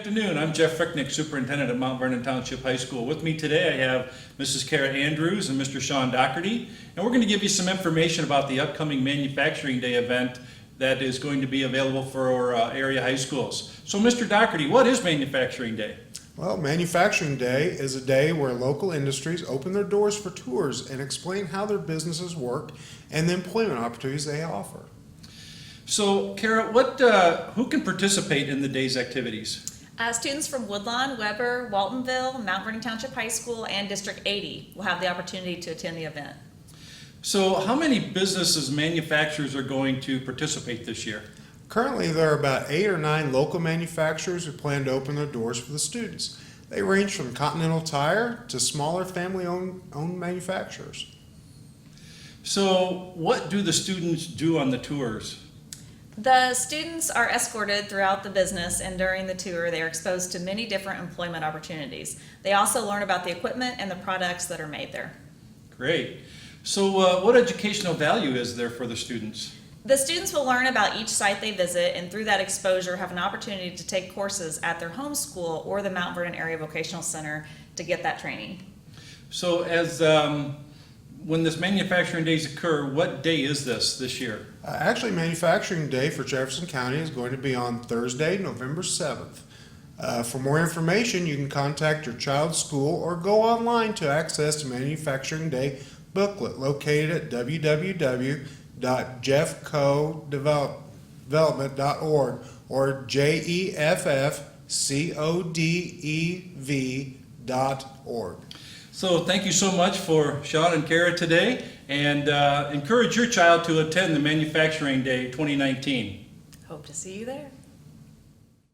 afternoon. I'm Jeff Fricknick, Superintendent of Mount Vernon Township High School. With me today I have Mrs. Kara Andrews and Mr. Sean Doherty, and we're going to give you some information about the upcoming Manufacturing Day event that is going to be available for our area high schools. So Mr. Doherty, what is Manufacturing Day? Well, Manufacturing Day is a day where local industries open their doors for tours and explain how their businesses work and the employment opportunities they offer. So Kara, who can participate in the day's activities? Students from Woodlawn, Weber, Waltonville, Mount Vernon Township High School, and District 80 will have the opportunity to attend the event. So how many businesses, manufacturers are going to participate this year? Currently, there are about 8 or 9 local manufacturers who plan to open their doors for the students. They range from Continental Tire to smaller family-owned manufacturers. So what do the students do on the tours? The students are escorted throughout the business, and during the tour they are exposed to many different employment opportunities. They also learn about the equipment and the products that are made there. Great. So what educational value is there for the students? The students will learn about each site they visit, and through that exposure have an opportunity to take courses at their home school or the Mount Vernon Area Vocational Center to get that training. So when this Manufacturing Days occur, what day is this year? Actually, Manufacturing Day for Jefferson County is going to be on Thursday, November 7th. For more information, you can contact your child's school or go online to access the Manufacturing Day booklet located at www.jeffcodevelopment.org or jeffcodev.org. So thank you so much for Sean and Kara today, and encourage your child to attend the Manufacturing Day 2019. Hope to see you there.